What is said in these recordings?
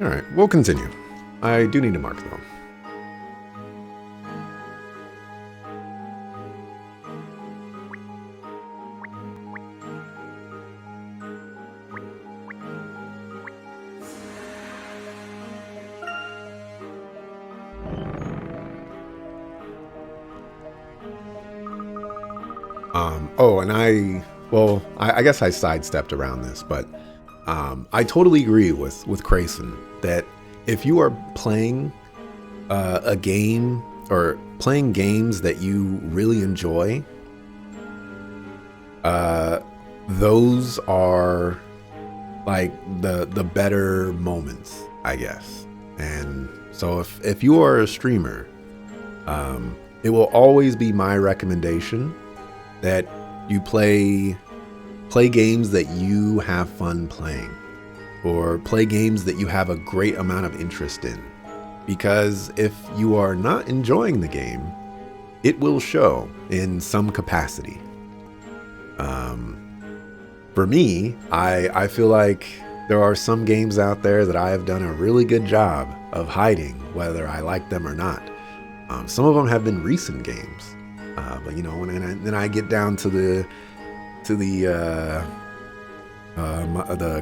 Alright, we'll continue. I do need to mark though. Oh, and I guess I sidestepped around this, but I totally agree with Crayson that if you are playing a game or playing games that you really enjoy, those are like the better moments, I guess. And so if you are a streamer, it will always be my recommendation that you play games that you have fun playing, or play games that you have a great amount of interest in. Because if you are not enjoying the game, it will show in some capacity. For me, I feel like there are some games out there that I have done a really good job of hiding whether I like them or not. Some of them have been recent games. But you know, then I get down to the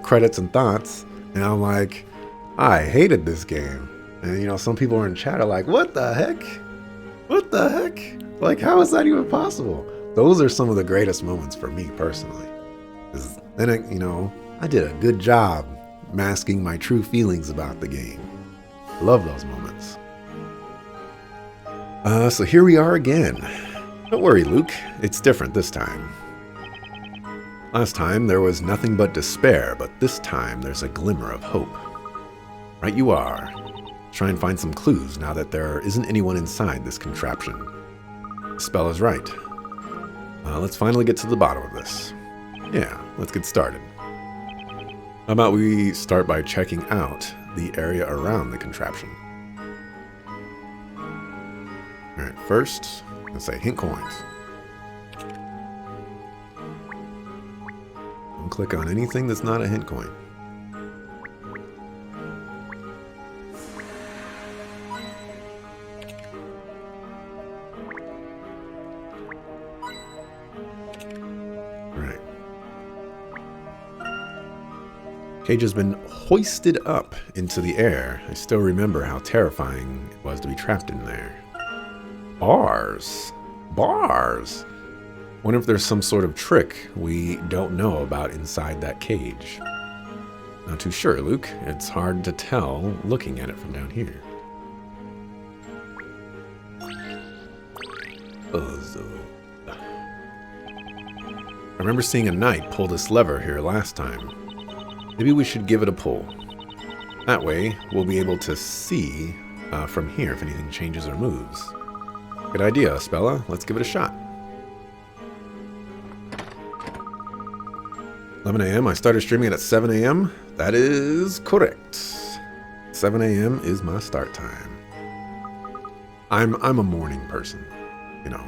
credits and thoughts, and I'm like, I hated this game. And you know, some people are in chat are like, what the heck? What the heck? Like, how is that even possible? Those are some of the greatest moments for me personally. Because then, I did a good job masking my true feelings about the game. Love those moments. So here we are again. Don't worry, Luke. It's different this time. Last time there was nothing but despair, but this time there's a glimmer of hope. Right you are. Try and find some clues now that there isn't anyone inside this contraption. Spell is right. Let's finally get to the bottom of this. Yeah, let's get started. How about we start by checking out the area around the contraption. Alright, first, let's say hint coins. Don't click on anything that's not a hint coin. Right. Cage has been hoisted up into the air. I still remember how terrifying it was to be trapped in there. Bars. Bars. Wonder if there's some sort of trick we don't know about inside that cage. Not too sure, Luke. It's hard to tell looking at it from down here. I remember seeing a knight pull this lever here last time. Maybe we should give it a pull. That way, we'll be able to see from here if anything changes or moves. Good idea, Spella. Let's give it a shot. 11 a.m. I started streaming it at 7 a.m. That is correct. 7 a.m. is my start time. I'm a morning person. You know,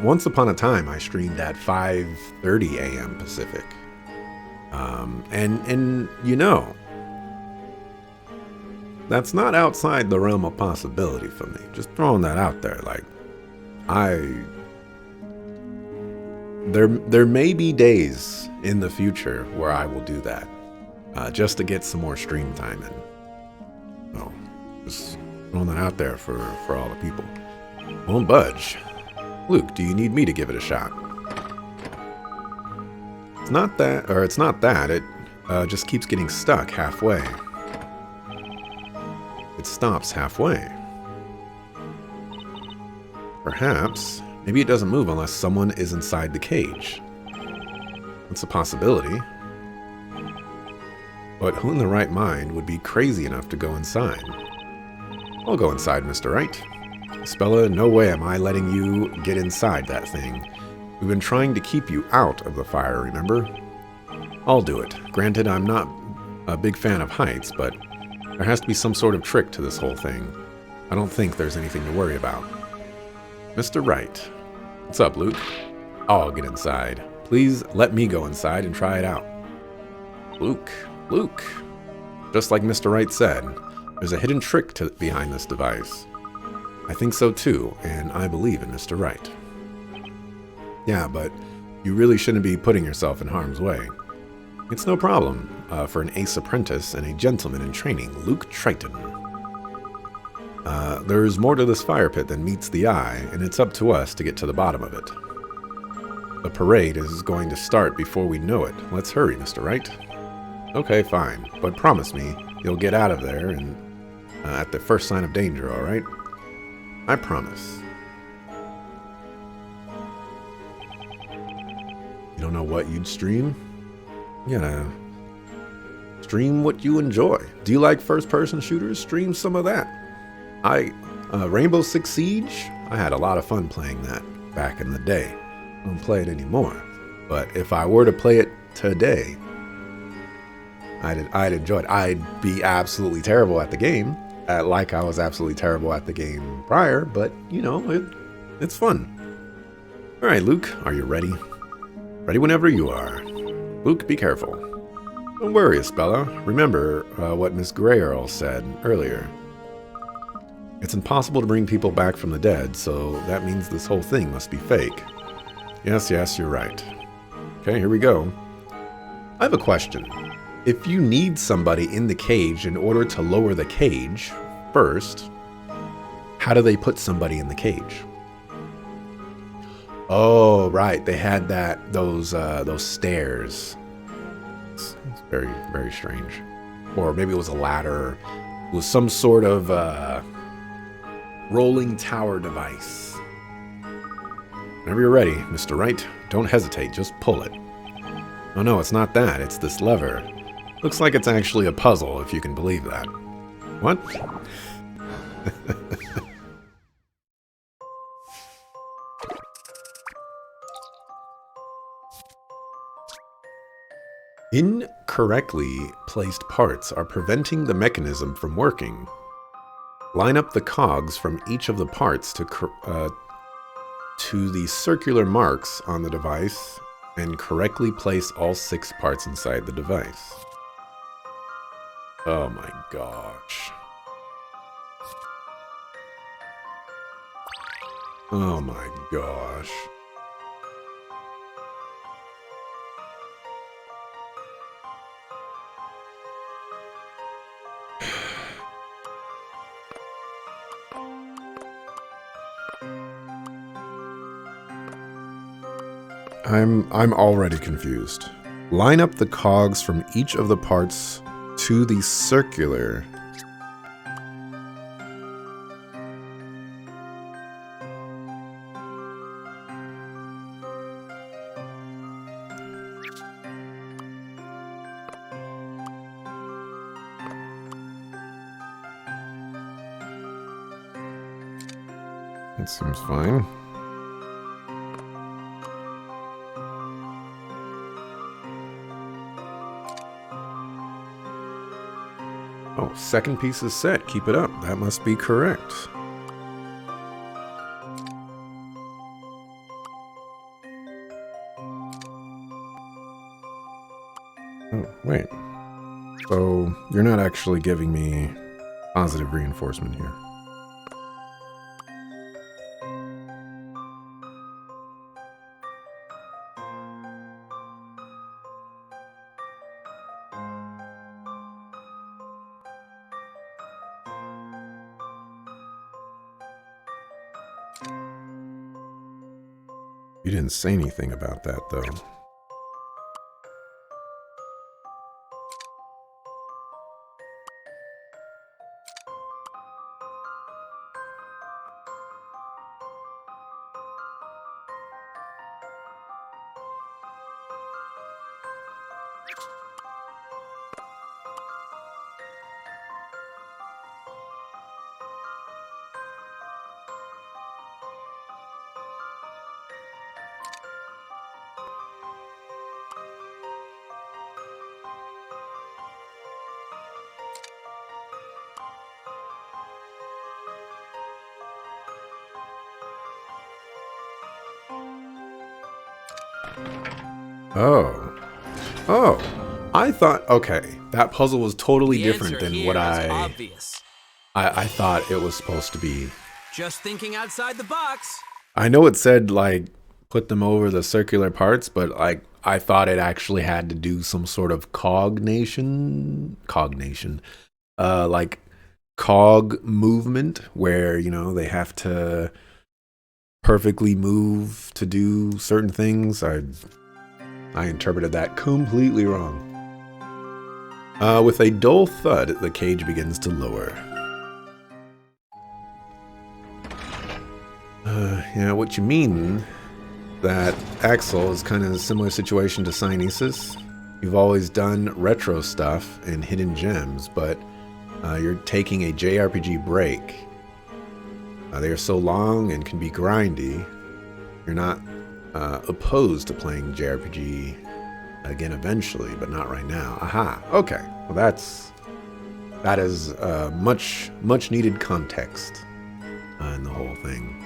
once upon a time I streamed at 5:30 a.m. Pacific. And you know, that's not outside the realm of possibility for me. Just throwing that out there. Like, there may be days in the future where I will do that, just to get some more stream time in. So, just throwing that out there for all the people. Won't budge. Luke, do you need me to give it a shot? It's not that. It just keeps getting stuck halfway. It stops halfway. Perhaps, maybe it doesn't move unless someone is inside the cage. That's a possibility. But who in the right mind would be crazy enough to go inside? I'll go inside, Mr. Wright. Spella, no way am I letting you get inside that thing. We've been trying to keep you out of the fire, remember? I'll do it. Granted, I'm not a big fan of heights, but there has to be some sort of trick to this whole thing. I don't think there's anything to worry about. Mr. Wright. What's up, Luke? I'll get inside. Please let me go inside and try it out. Luke. Just like Mr. Wright said, there's a hidden trick behind this device. I think so too, and I believe in Mr. Wright. Yeah, but you really shouldn't be putting yourself in harm's way. It's no problem for an ace apprentice and a gentleman in training, Luke Triton. There's more to this fire pit than meets the eye, and it's up to us to get to the bottom of it. The parade is going to start before we know it. Let's hurry, Mr. Wright. Okay, fine, but promise me you'll get out of there and at the first sign of danger, all right? I promise. You don't know what you'd stream? You gotta stream what you enjoy. Do you like first-person shooters? Stream some of that. Rainbow Six Siege, I had a lot of fun playing that back in the day. I don't play it anymore. But if I were to play it today, I'd enjoy it. I'd be absolutely terrible at the game, like I was absolutely terrible at the game prior, but, you know, it's fun. All right, Luke, are you ready? Ready whenever you are. Luke, be careful. Don't worry, Isabella. Remember what Miss Grayerl said earlier. It's impossible to bring people back from the dead, so that means this whole thing must be fake. Yes, you're right. Okay, here we go. I have a question. If you need somebody in the cage in order to lower the cage first, how do they put somebody in the cage? Oh, right. They had those stairs. It's very, very strange. Or maybe it was a ladder. It was some sort of rolling tower device. Whenever you're ready, Mr. Wright, don't hesitate. Just pull it. Oh no, it's not that. It's this lever. Looks like it's actually a puzzle, if you can believe that. What? Incorrectly placed parts are preventing the mechanism from working. Line up the cogs from each of the parts to the circular marks on the device and correctly place all 6 parts inside the device. Oh my gosh. Oh my gosh. I'm already confused. Line up the cogs from each of the parts to the circular. That seems fine. Oh, second piece is set. Keep it up. That must be correct. Oh, wait. So, you're not actually giving me positive reinforcement here. You didn't say anything about that, though. Oh. Oh. I thought, okay, that puzzle was totally The different answer than here what is I obvious. thought it was supposed to be. Just thinking outside the box. I know it said like put them over the circular parts, but like I thought it actually had to do some sort of cognation, like cog movement where, you know, they have to perfectly move to do certain things. I interpreted that completely wrong. With a dull thud, the cage begins to lower. Yeah, what you mean that Axel is kind of a similar situation to Sinesis. You've always done retro stuff and hidden gems, but you're taking a JRPG break. They are so long and can be grindy. You're not opposed to playing JRPG again eventually, but not right now. Aha, okay. Well, that is much needed context in the whole thing.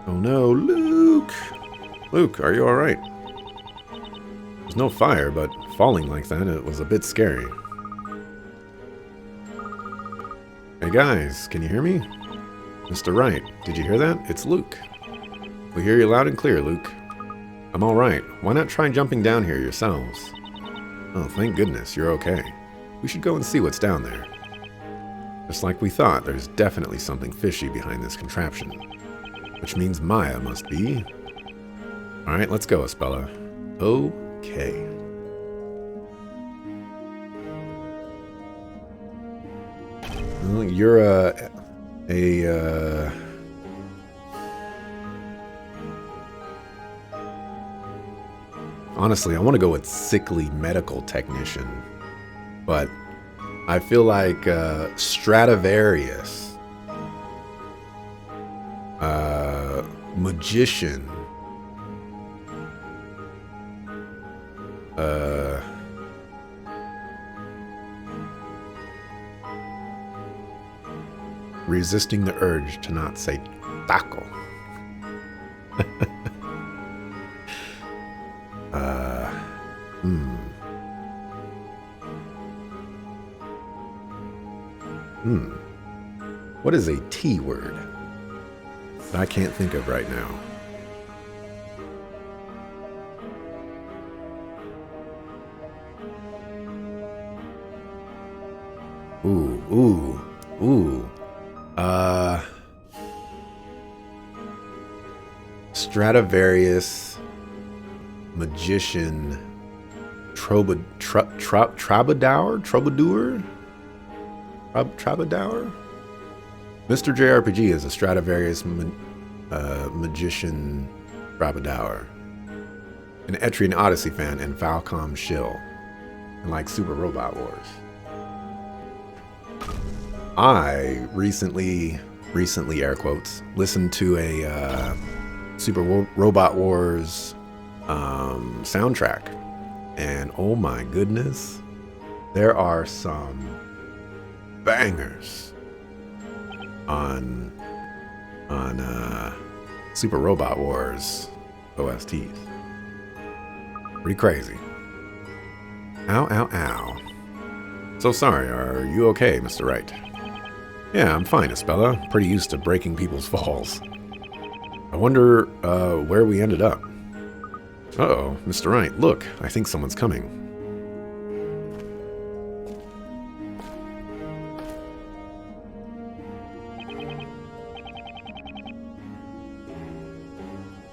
Oh no, Luke! Luke, are you alright? There's no fire, but falling like that, it was a bit scary. Hey guys, can you hear me? Mr. Wright, did you hear that? It's Luke. We hear you loud and clear, Luke. I'm alright. Why not try jumping down here yourselves? Oh, thank goodness, you're okay. We should go and see what's down there. Just like we thought, there's definitely something fishy behind this contraption. Which means Maya must be. Alright, let's go, Espella. Okay. Well, you're honestly, I want to go with sickly medical technician. But I feel like Stradivarius. Magician. Resisting the urge to not say taco. What is a T word that I can't think of right now? Ooh. Stradivarius, magician, troubadour? Mr. JRPG is a Stradivarius magician troubadour, an Etrian Odyssey fan, and Falcom shill, and like Super Robot Wars. I recently air quotes, listened to a Super Robot Wars soundtrack, and oh my goodness, there are some bangers on Super Robot Wars OSTs. Pretty crazy. Ow. So sorry, are you okay, Mr. Wright? Yeah, I'm fine, Espella. Pretty used to breaking people's falls. I wonder where we ended up. Uh-oh, Mr. Wright, look, I think someone's coming.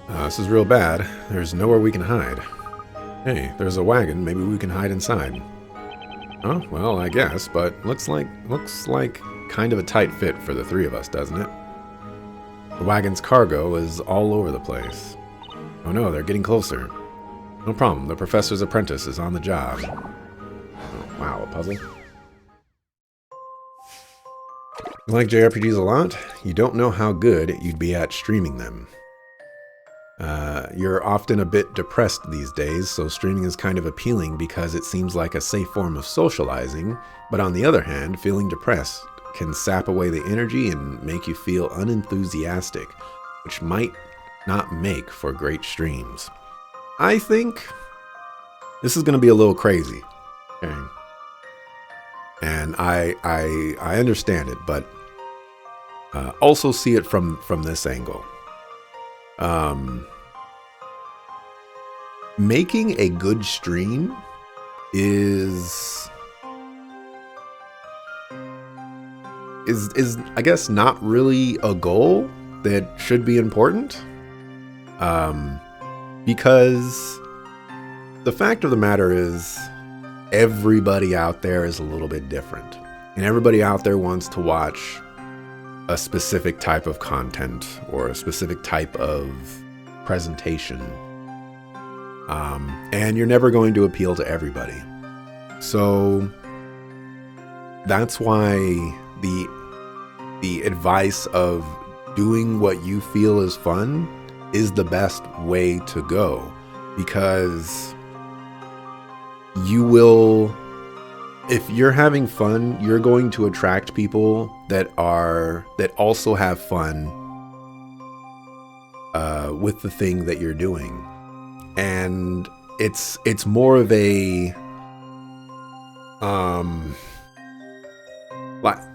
This is real bad. There's nowhere we can hide. Hey, there's a wagon. Maybe we can hide inside. Oh, well, I guess, but looks like kind of a tight fit for the three of us, doesn't it? The wagon's cargo is all over the place. Oh no, they're getting closer. No problem, the professor's apprentice is on the job. Oh, wow, a puzzle. You like JRPGs a lot? You don't know how good you'd be at streaming them. You're often a bit depressed these days, so streaming is kind of appealing because it seems like a safe form of socializing, but on the other hand, feeling depressed can sap away the energy and make you feel unenthusiastic, which might not make for great streams. I think this is going to be a little crazy. Okay. And I understand it, but also see it from this angle. Making a good stream is I guess not really a goal that should be important, because the fact of the matter is everybody out there is a little bit different, and everybody out there wants to watch a specific type of content or a specific type of presentation, and you're never going to appeal to everybody. So that's why the advice of doing what you feel is fun is the best way to go, because you will, if you're having fun, you're going to attract people that also have fun with the thing that you're doing. And it's more of a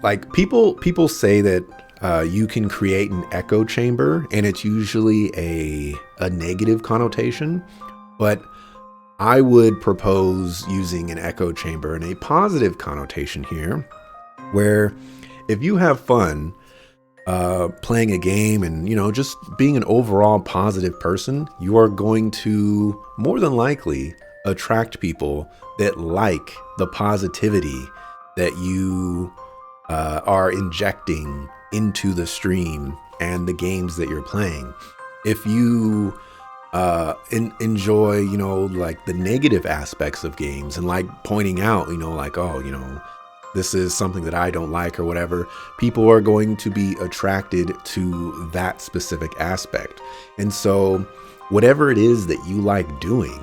like people say that you can create an echo chamber, and it's usually a negative connotation, but I would propose using an echo chamber in a positive connotation here, where if you have fun playing a game and, you know, just being an overall positive person, you are going to more than likely attract people that like the positivity that you are injecting into the stream and the games that you're playing. If you enjoy, you know, like the negative aspects of games and like pointing out, you know, like, oh, you know, this is something that I don't like or whatever, people are going to be attracted to that specific aspect. And so whatever it is that you like doing,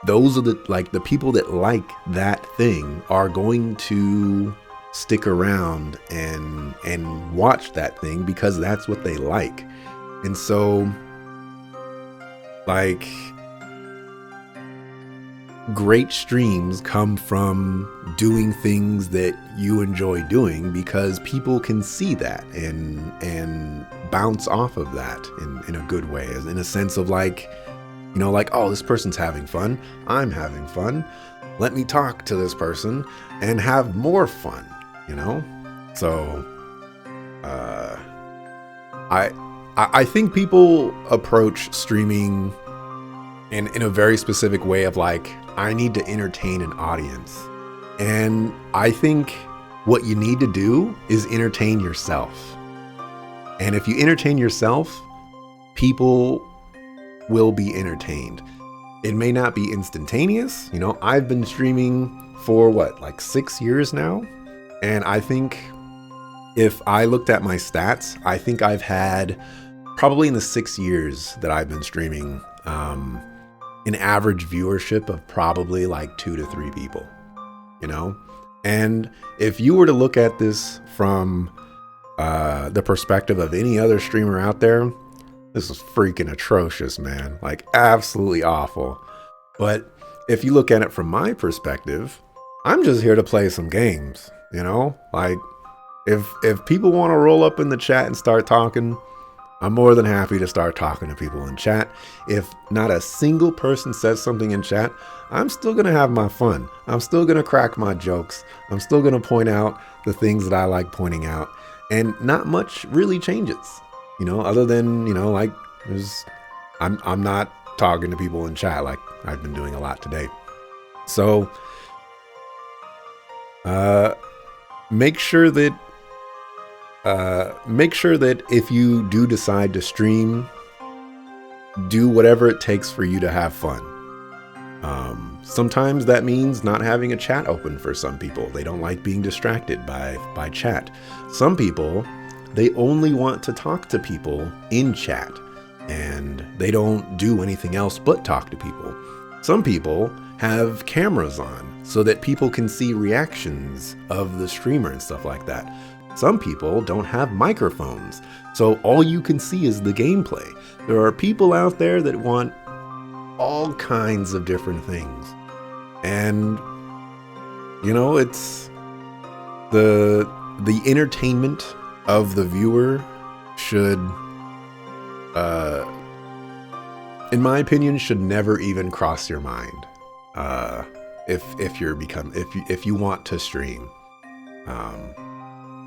those are the people that like that thing are going to stick around and watch that thing because that's what they like. And so, like, great streams come from doing things that you enjoy doing, because people can see that and bounce off of that in a good way, in a sense of like, you know, like, oh, this person's having fun, I'm having fun, let me talk to this person and have more fun, you know? So I think people approach streaming in a very specific way of like, I need to entertain an audience. And I think what you need to do is entertain yourself. And if you entertain yourself, people will be entertained. It may not be instantaneous. You know, I've been streaming for like 6 years now. And I think if I looked at my stats, I think I've had probably in the 6 years that I've been streaming, an average viewership of probably like 2 to 3 people, you know? And if you were to look at this from the perspective of any other streamer out there, this is freaking atrocious, man. Like, absolutely awful. But if you look at it from my perspective, I'm just here to play some games, you know? Like, if people want to roll up in the chat and start talking, I'm more than happy to start talking to people in chat. If not a single person says something in chat, I'm still going to have my fun. I'm still going to crack my jokes. I'm still going to point out the things that I like pointing out. And not much really changes, you know, other than, you know, like, I'm not talking to people in chat like I've been doing a lot today. So make sure that if you do decide to stream, do whatever it takes for you to have fun. Sometimes that means not having a chat open for some people. They don't like being distracted by chat. Some people, they only want to talk to people in chat, and they don't do anything else but talk to people. Some people have cameras on so that people can see reactions of the streamer and stuff like that. Some people don't have microphones, so all you can see is the gameplay. There are people out there that want all kinds of different things. And it's the entertainment of the viewer should, in my opinion, should never even cross your mind. If you want to stream,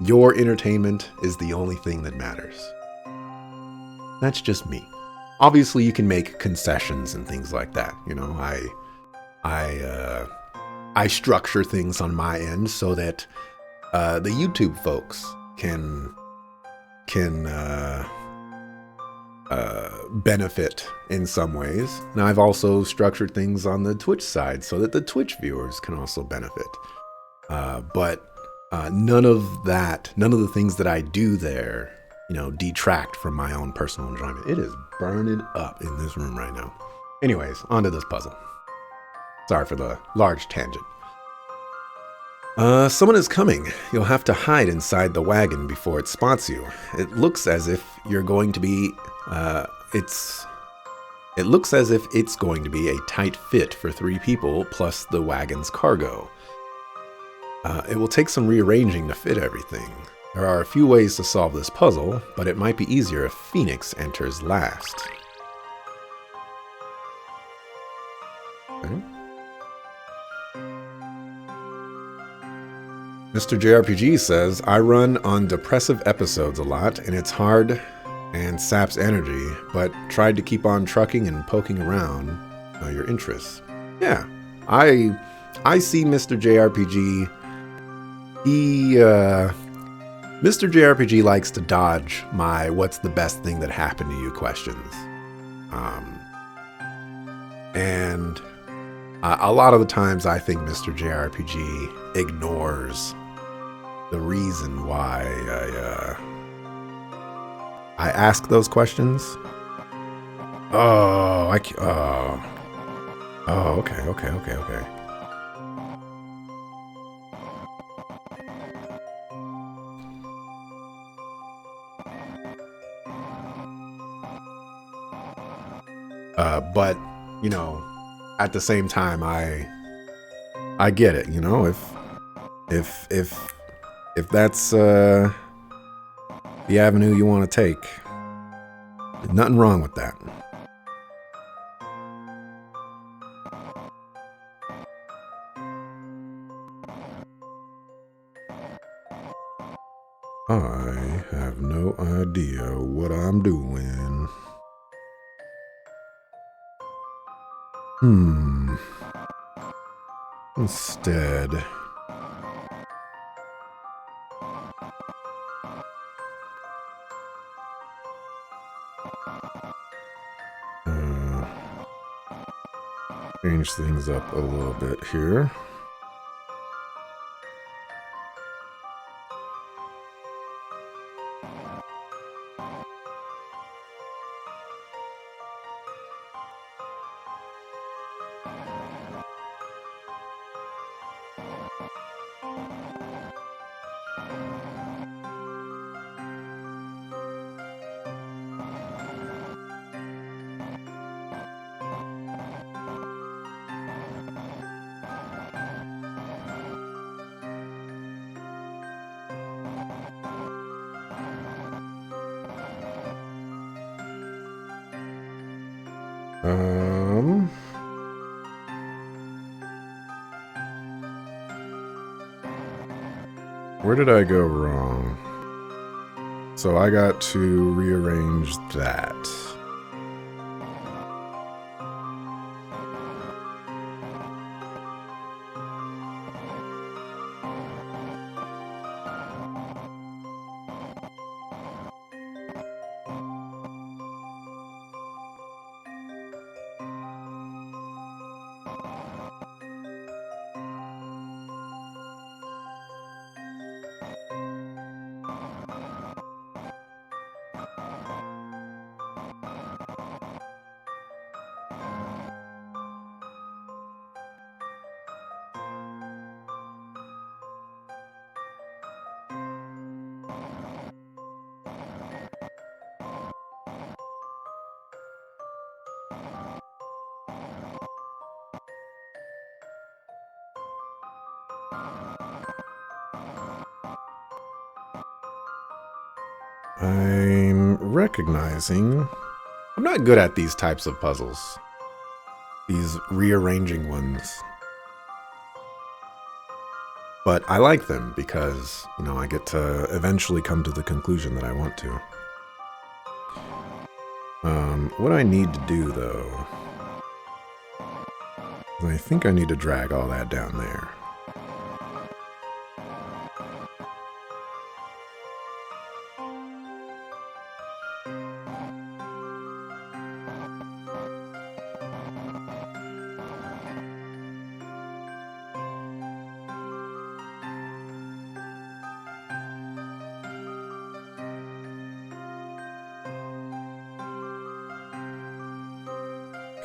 your entertainment is the only thing that matters. That's just me. Obviously, you can make concessions and things like that. I structure things on my end so that the YouTube folks can benefit in some ways. Now, I've also structured things on the Twitch side so that the Twitch viewers can also benefit. But none of the things that I do there, detract from my own personal enjoyment. It is burning up in this room right now. Anyways, onto this puzzle. Sorry for the large tangent. Someone is coming. You'll have to hide inside the wagon before it spots you. It looks as if you're going to be, it looks as if it's going to be a tight fit for 3 people plus the wagon's cargo. It will take some rearranging to fit everything. There are a few ways to solve this puzzle, but it might be easier if Phoenix enters last. Okay. Mr. JRPG says, I run on depressive episodes a lot, and it's hard and saps energy, but tried to keep on trucking and poking around your interests. Yeah, I see Mr. JRPG. Mr. JRPG likes to dodge my what's the best thing that happened to you questions. And a lot of the times I think Mr. JRPG ignores the reason why I ask those questions. Okay. But at the same time, I get it. If that's the avenue you want to take, there's nothing wrong with that. I have no idea what I'm doing. Instead, change things up a little bit here. Where did I go wrong? So I got to rearrange that. I'm recognizing I'm not good at these types of puzzles. These rearranging ones. But I like them because, you know, I get to eventually come to the conclusion that I want to. What I need to do, though, is I think I need to drag all that down there.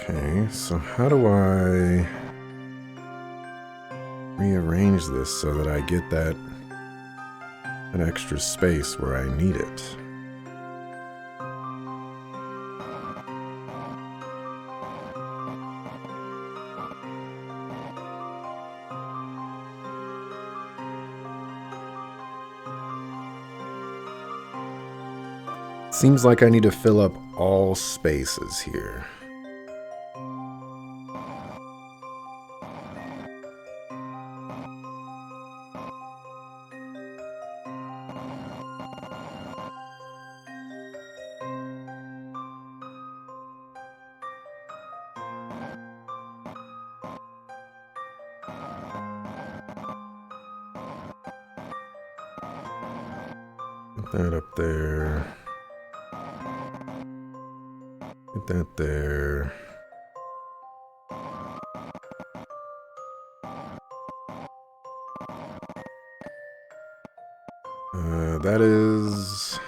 Okay, so how do I rearrange this so that I get that extra space where I need it? Seems like I need to fill up all spaces here. Get that up there. Get that there. That is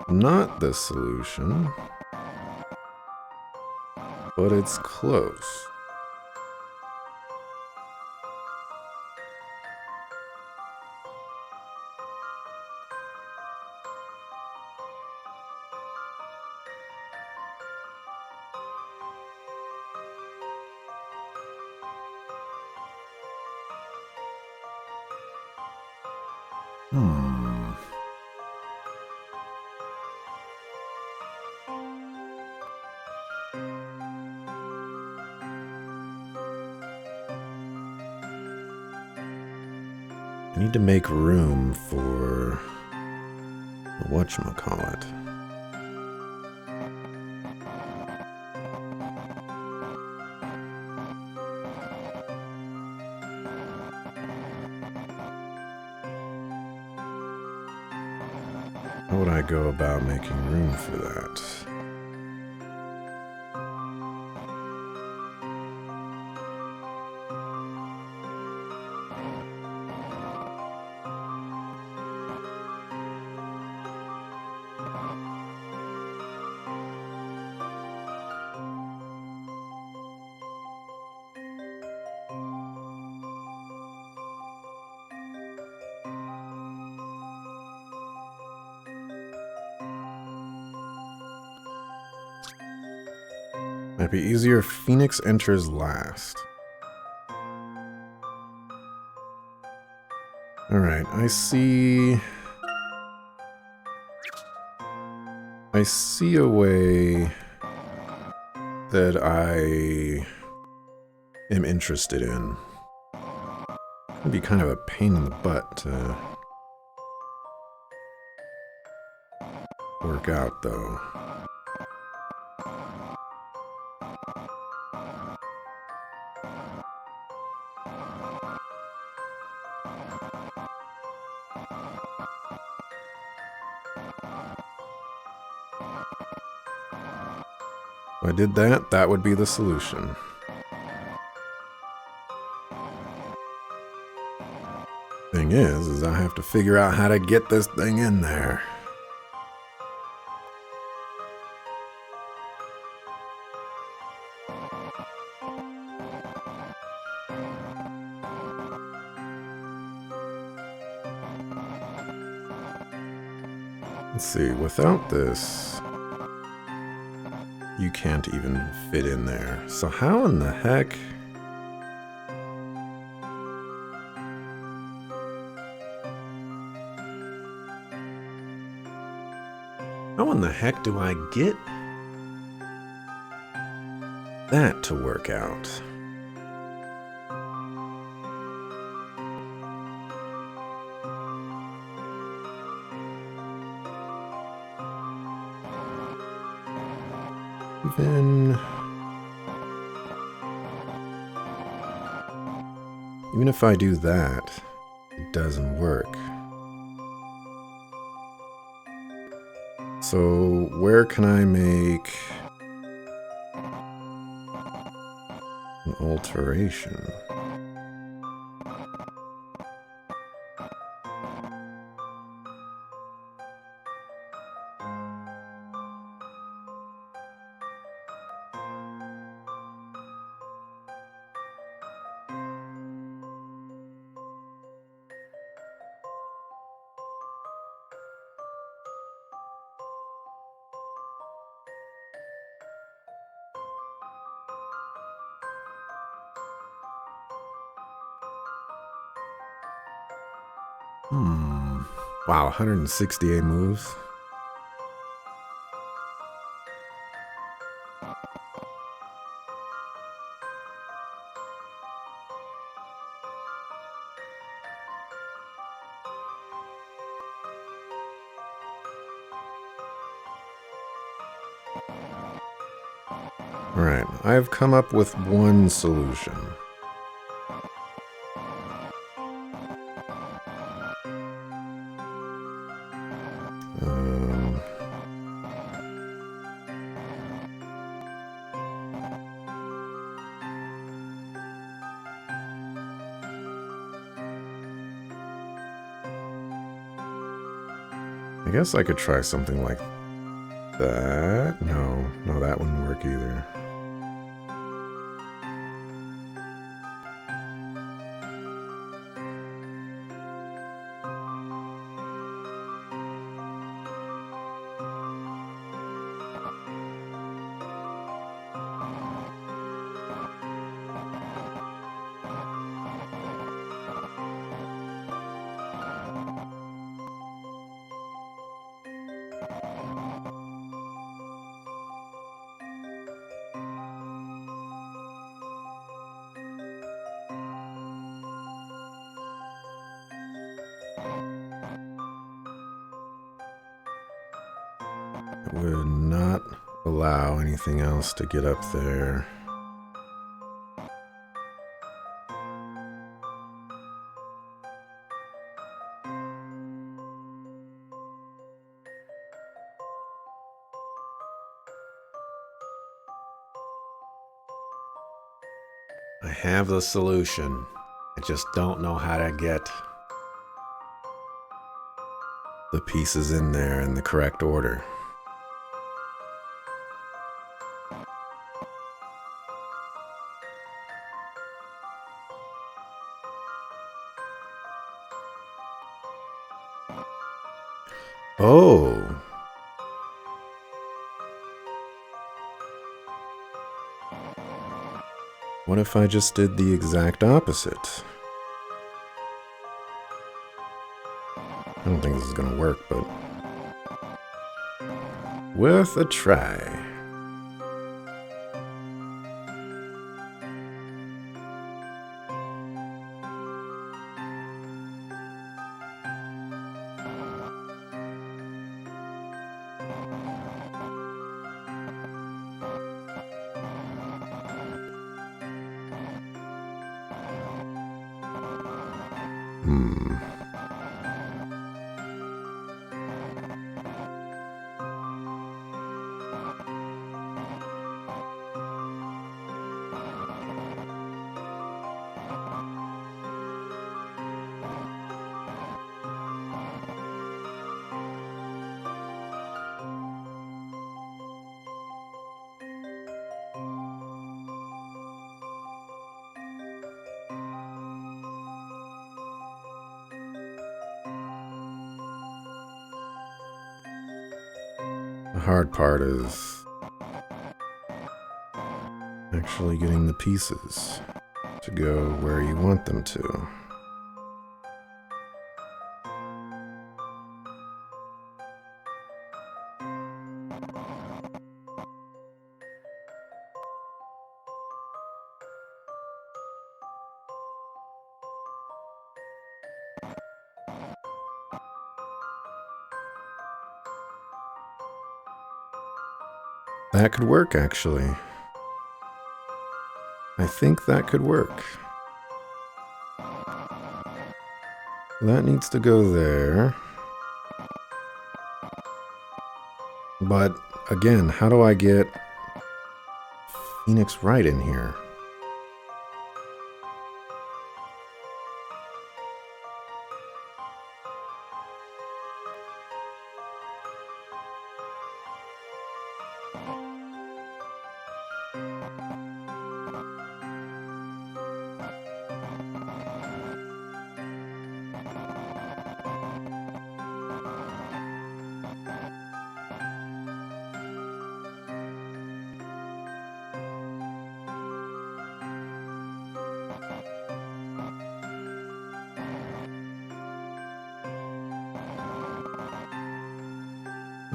not the solution, but it's close. I need to make room for whatchamacallit. How would I go about making room for that? Might be easier if Phoenix enters last. Alright, I see a way that I am interested in. It'd be kind of a pain in the butt to work out, though. If I did that, that would be the solution. Thing is I have to figure out how to get this thing in there. Let's see, without this, you can't even fit in there. So how in the heck? How in the heck do I get that to work out? Even if I do that, it doesn't work. So where can I make an alteration? Wow, 168 moves. Alright, I've come up with one solution. I guess I could try something like that. No, that wouldn't work either. It would not allow anything else to get up there. I have the solution. I just don't know how to get the pieces in there in the correct order. Oh. What if I just did the exact opposite? I don't think this is gonna work, but worth a try. The hard part is actually getting the pieces to go where you want them to. That could work, actually. I think that could work. That needs to go there. But, again, how do I get Phoenix Wright in here?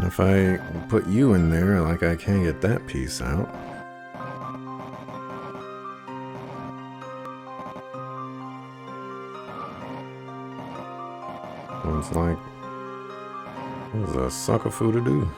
If I put you in there, like, I can't get that piece out. Sounds like this is a sucker fool to do.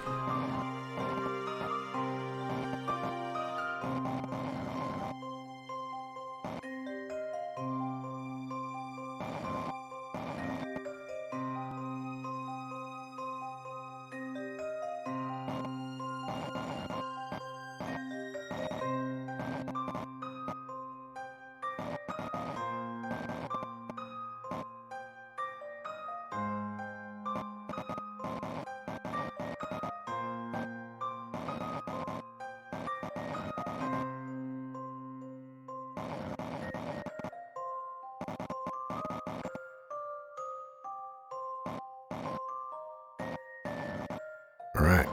Alright.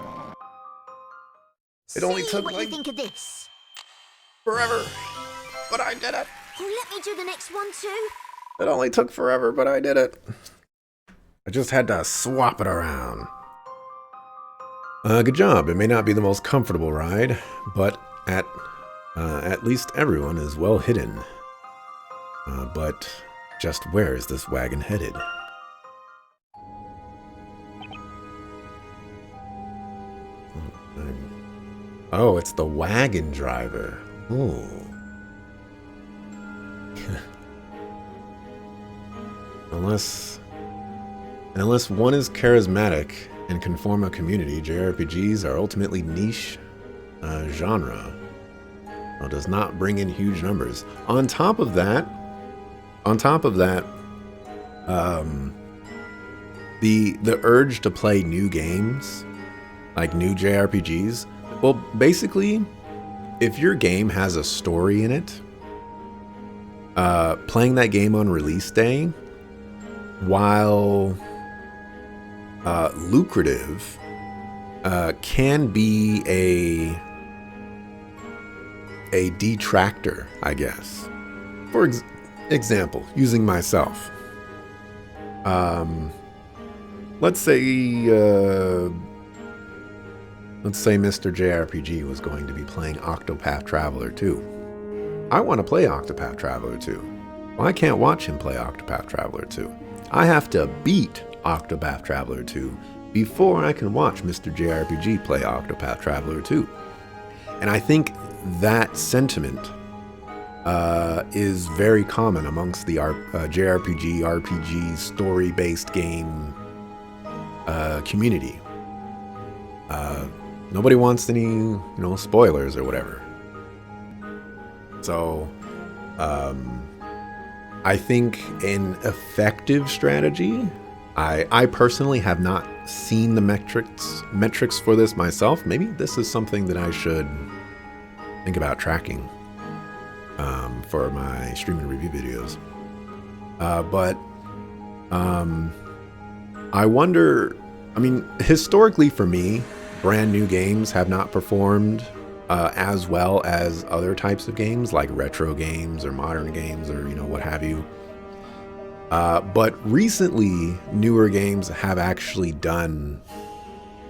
It only took what like you think of this? forever, but I did it. Oh, let me do the next one too. It only took forever, but I did it. I just had to swap it around. Good job. It may not be the most comfortable ride, but at least everyone is well hidden. But just where is this wagon headed? Oh, it's the wagon driver. Ooh. Unless one is charismatic and can form a community, JRPGs are ultimately niche genre. Well, does not bring in huge numbers. On top of that, the urge to play new games, like new JRPGs. Well, basically, if your game has a story in it, playing that game on release day, while lucrative, can be a detractor, I guess. For example, using myself. Let's say Mr. JRPG was going to be playing Octopath Traveler 2. I want to play Octopath Traveler 2. Well, I can't watch him play Octopath Traveler 2. I have to beat Octopath Traveler 2 before I can watch Mr. JRPG play Octopath Traveler 2. And I think that sentiment is very common amongst the JRPG, RPG, story-based game community. Nobody wants any, spoilers or whatever. So, I think an effective strategy, I personally have not seen the metrics for this myself. Maybe this is something that I should think about tracking for my stream and review videos. But I wonder, historically for me, brand new games have not performed as well as other types of games like retro games or modern games or what have you. But recently, newer games have actually done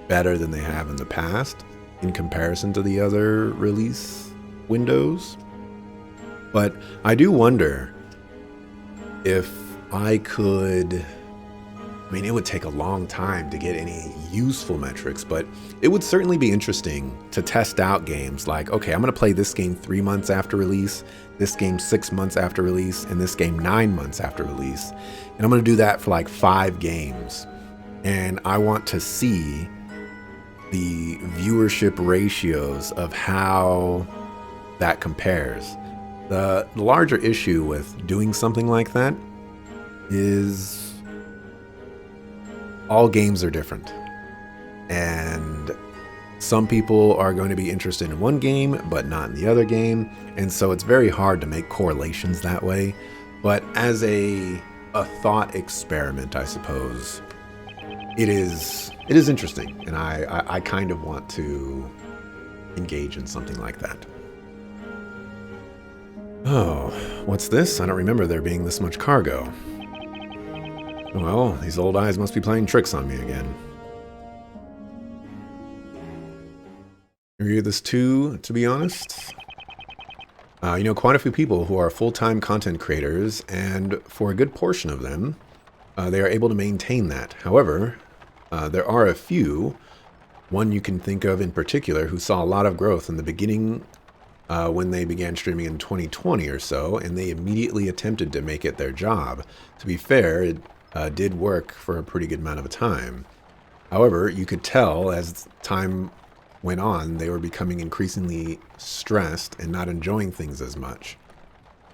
better than they have in the past in comparison to the other release windows. But I do wonder if I could I mean, it would take a long time to get any useful metrics, but it would certainly be interesting to test out games like, okay, I'm going to play this game 3 months after release, this game 6 months after release, and this game 9 months after release. And I'm going to do that for like 5 games. And I want to see the viewership ratios of how that compares. The larger issue with doing something like that is all games are different, and some people are going to be interested in one game but not in the other game, and so it's very hard to make correlations that way. But as a thought experiment, I suppose it is interesting, and I kind of want to engage in something like that. Oh, what's this? I don't remember there being this much cargo. Well, these old eyes must be playing tricks on me again. Review this too, to be honest. Quite a few people who are full-time content creators, and for a good portion of them, they are able to maintain that. However, there are a few, one you can think of in particular, who saw a lot of growth in the beginning when they began streaming in 2020 or so, and they immediately attempted to make it their job. To be fair, it did work for a pretty good amount of time. However, you could tell as time went on, they were becoming increasingly stressed and not enjoying things as much.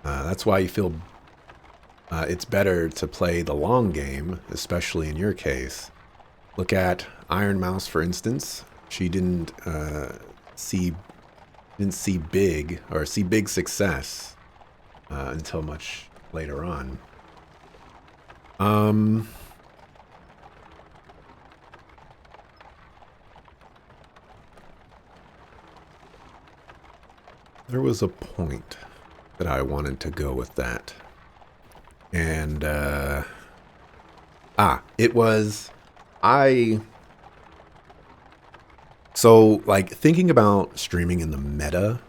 That's why you feel it's better to play the long game, especially in your case. Look at Iron Mouse, for instance. She didn't see big success until much later on. There was a point that I wanted to go with that. And, it was, so, like, thinking about streaming in the meta,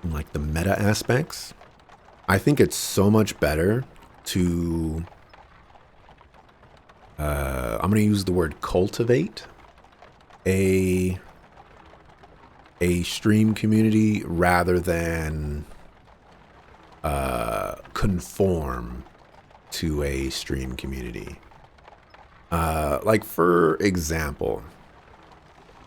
like the meta aspects, I think it's so much better to, I'm going to use the word cultivate a stream community rather than conform to a stream community. Like, for example,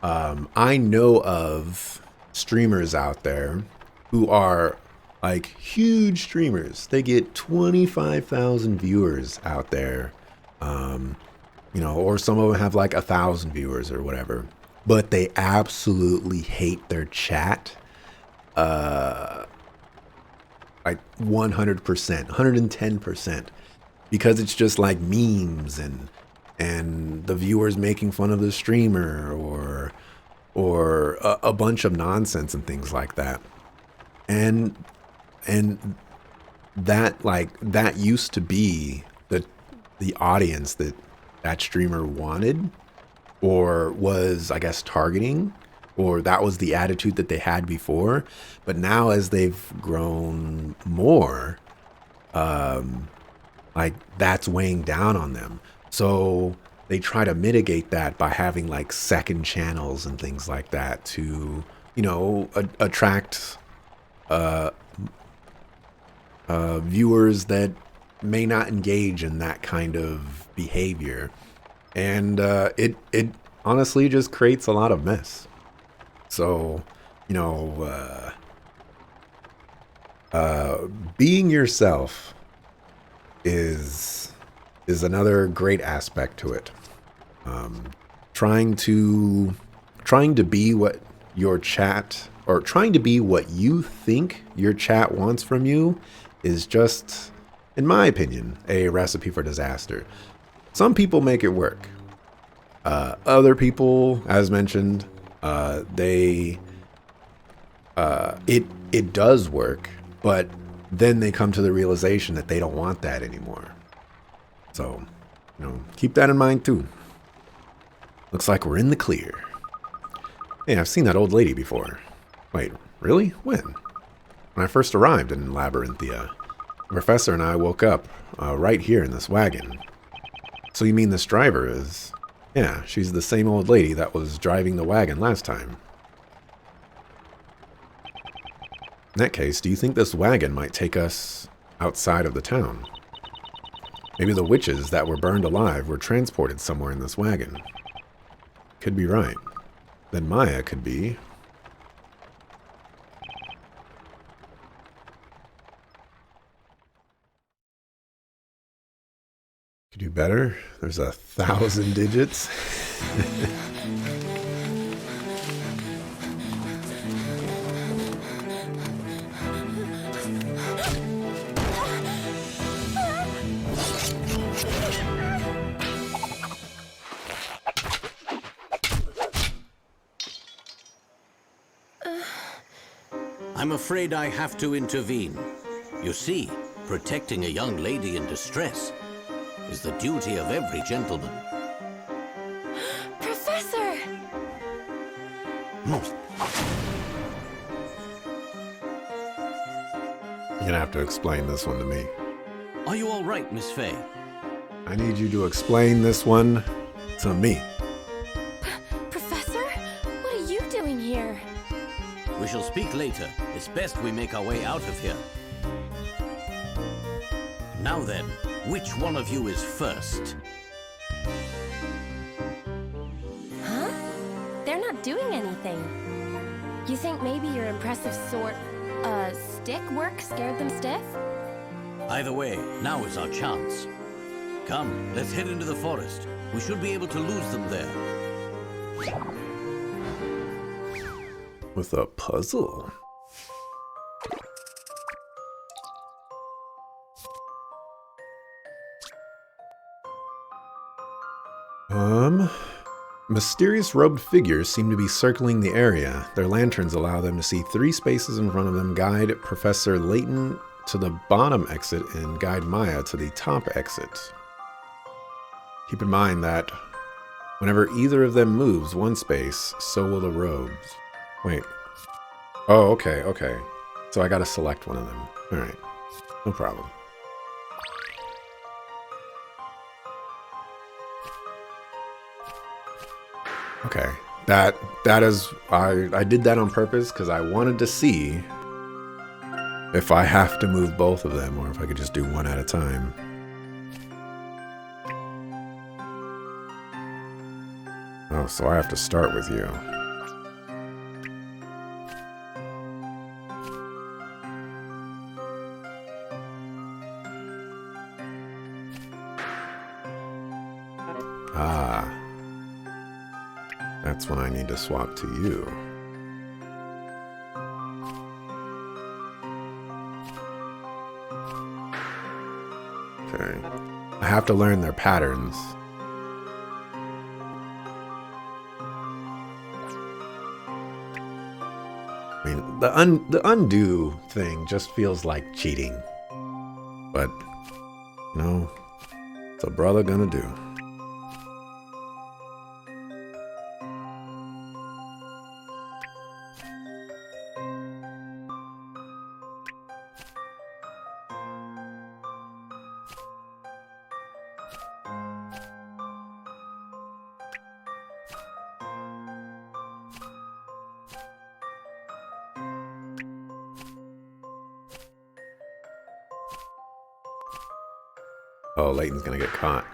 I know of streamers out there who are like huge streamers. They get 25,000 viewers out there, or some of them have like 1,000 viewers or whatever, but they absolutely hate their chat. Like 100%, 110%, because it's just like memes and the viewers making fun of the streamer or a bunch of nonsense and things like that. And that used to be the audience that streamer wanted or was, I guess, targeting, or that was the attitude that they had before. But now as they've grown more, like that's weighing down on them. So they try to mitigate that by having like second channels and things like that to, attract viewers that may not engage in that kind of behavior. And it honestly just creates a lot of mess. So, being yourself is another great aspect to it. Trying to be what your chat, or trying to be what you think your chat wants from you, is just, in my opinion, a recipe for disaster. Some people make it work. Other people, as mentioned, it does work, but then they come to the realization that they don't want that anymore. So, keep that in mind too. Looks like we're in the clear. Hey, I've seen that old lady before. Wait, really? When? When I first arrived in Labyrinthia. The professor and I woke up right here in this wagon. So you mean this driver is... Yeah, she's the same old lady that was driving the wagon last time. In that case, do you think this wagon might take us outside of the town? Maybe the witches that were burned alive were transported somewhere in this wagon. Could be right. Then Maya could be... Could do better. There's 1,000 digits. I'm afraid I have to intervene. You see, protecting a young lady in distress is the duty of every gentleman. Professor! You're gonna have to explain this one to me. Are you all right, Miss Fay? I need you to explain this one to me. Professor? What are you doing here? We shall speak later. It's best we make our way out of here. Now then, which one of you is first? Huh? They're not doing anything. You think maybe your impressive stick work scared them stiff? Either way, now is our chance. Come, let's head into the forest. We should be able to lose them there. With a puzzle. Mysterious robed figures seem to be circling the area. Their lanterns allow them to see 3 spaces in front of them, guide Professor Layton to the bottom exit and guide Maya to the top exit. Keep in mind that whenever either of them moves one space, so will the robes. Wait. Oh, okay. So I gotta select one of them. Alright. No problem. Okay. That is... I did that on purpose because I wanted to see if I have to move both of them or if I could just do one at a time. Oh, so I have to start with you. Ah. That's when I need to swap to you. Okay. I have to learn their patterns. I mean, the undo thing just feels like cheating. But, you know, what's a brother gonna do? Oh, Layton's gonna get caught.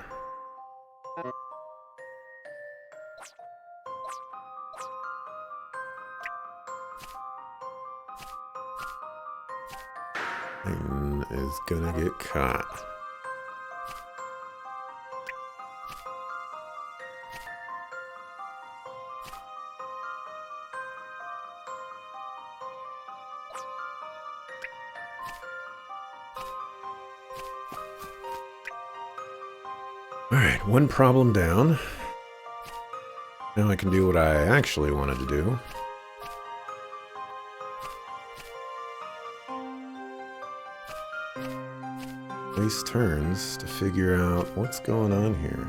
Layton is gonna get caught. Alright, one problem down. Now I can do what I actually wanted to do. Place turns to figure out what's going on here.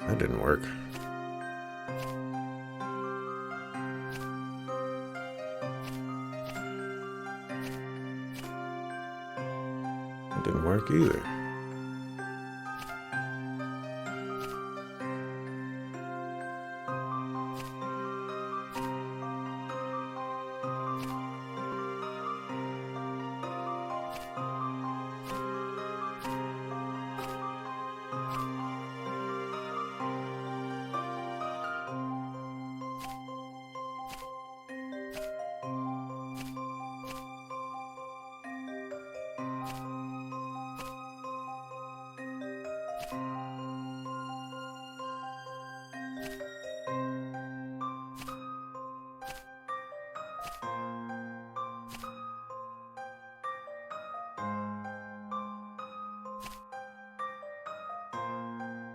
That didn't work. That didn't work either.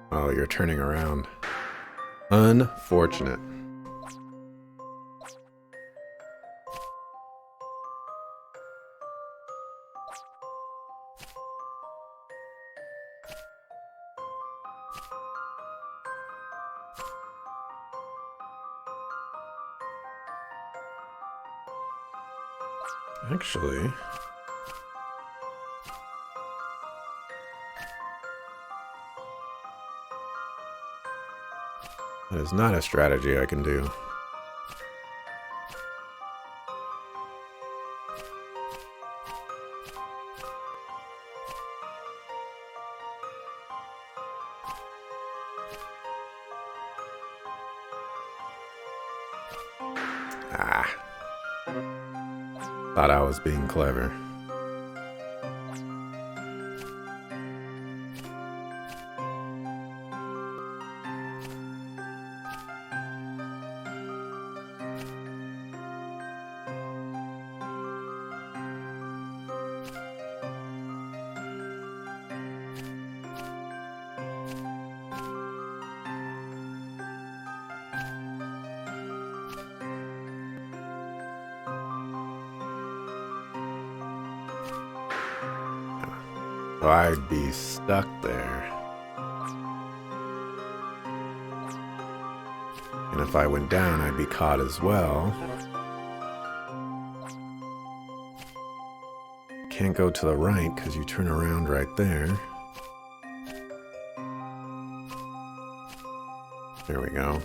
Oh, you're turning around. Unfortunate. Actually, that is not a strategy I can do. Ah. Thought I was being clever. So I'd be stuck there. And if I went down, I'd be caught as well. Can't go to the right because you turn around right there. There we go.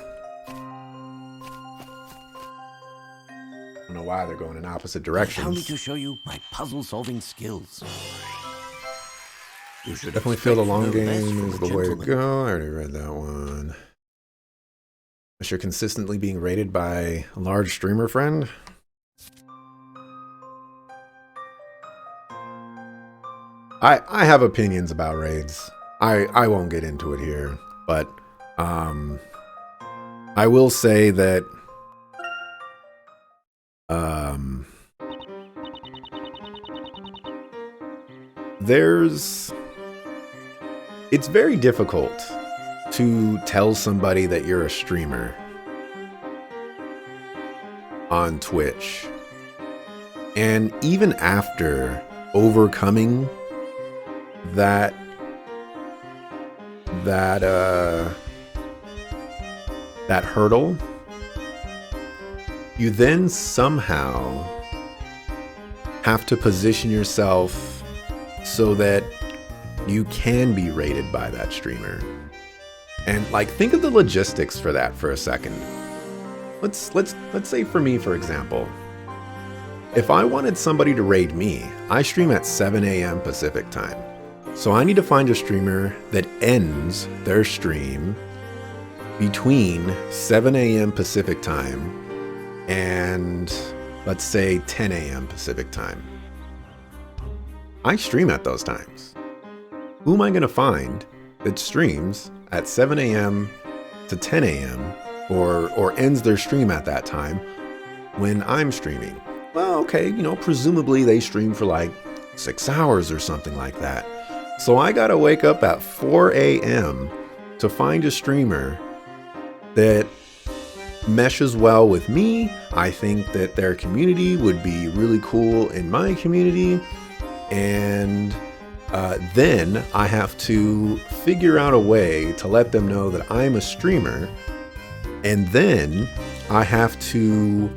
I don't know why they're going in opposite directions. Allow me to show you my puzzle-solving skills. You should Definitely feel the long expect no less game from is a the way to gentleman. go. I already read that one. Unless you're consistently being rated by a large streamer friend. I have opinions about raids. I won't get into it here, but I will say that it's very difficult to tell somebody that you're a streamer on Twitch. And even after overcoming that hurdle, you then somehow have to position yourself so that you can be rated by that streamer. And like, think of the logistics for that for a second. Let's say for me, for example, if I wanted somebody to raid me, I stream at 7 a.m. Pacific time. So I need to find a streamer that ends their stream between 7 a.m. Pacific time and, let's say, 10 a.m. Pacific time. I stream at those times. Who am I going to find that streams at 7 a.m. to 10 a.m. or ends their stream at that time when I'm streaming? Well, okay, presumably they stream for like 6 hours or something like that. So I gotta wake up at 4 a.m. to find a streamer that meshes well with me. I think that their community would be really cool in my community. And then I have to figure out a way to let them know that I'm a streamer. And then I have to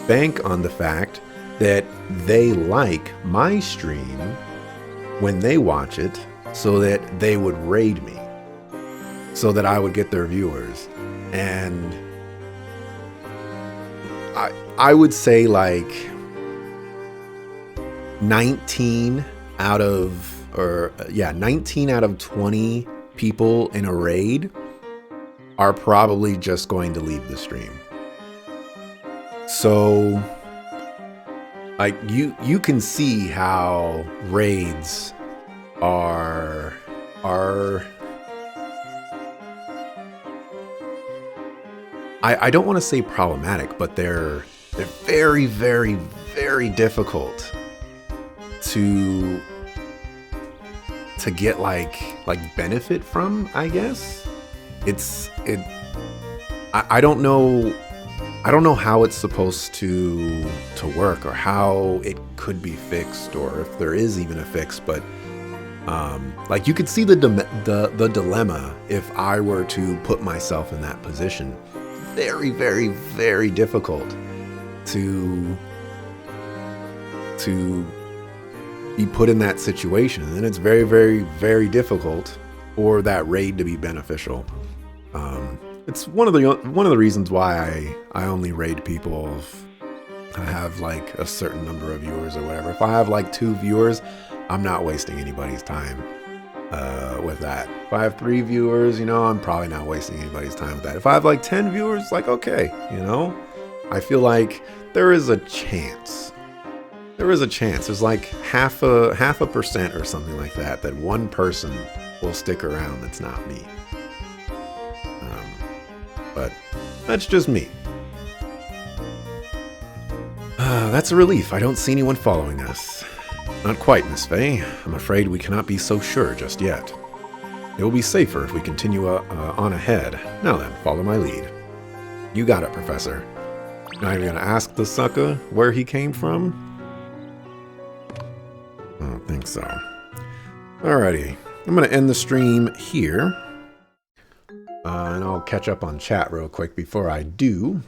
bank on the fact that they like my stream when they watch it so that they would raid me, so that I would get their viewers. And I would say like 19 out of 20 people in a raid are probably just going to leave the stream. So like you can see how raids are I don't want to say problematic, but they're very, very, very difficult to get like benefit from, I guess. I don't know how it's supposed to work, or how it could be fixed, or if there is even a fix, but like you could see the dilemma if I were to put myself in that position. Very, very, very difficult to be put in that situation, and it's very, very, very difficult for that raid to be beneficial. It's one of the reasons why I only raid people if I have like a certain number of viewers or whatever. If I have like 2 viewers, I'm not wasting anybody's time with that. If I have 3 viewers, I'm probably not wasting anybody's time with that. If I have like 10 viewers, like, okay, I feel like there is a chance. There's like half a percent or something like that one person will stick around that's not me. But that's just me. That's a relief. I don't see anyone following us. Not quite, Miss Faye. I'm afraid we cannot be so sure just yet. It will be safer if we continue on ahead. Now then, follow my lead. You got it, Professor. Not even gonna ask the sucker where he came from? I don't think so. Alrighty. I'm gonna end the stream here. And I'll catch up on chat real quick before I do.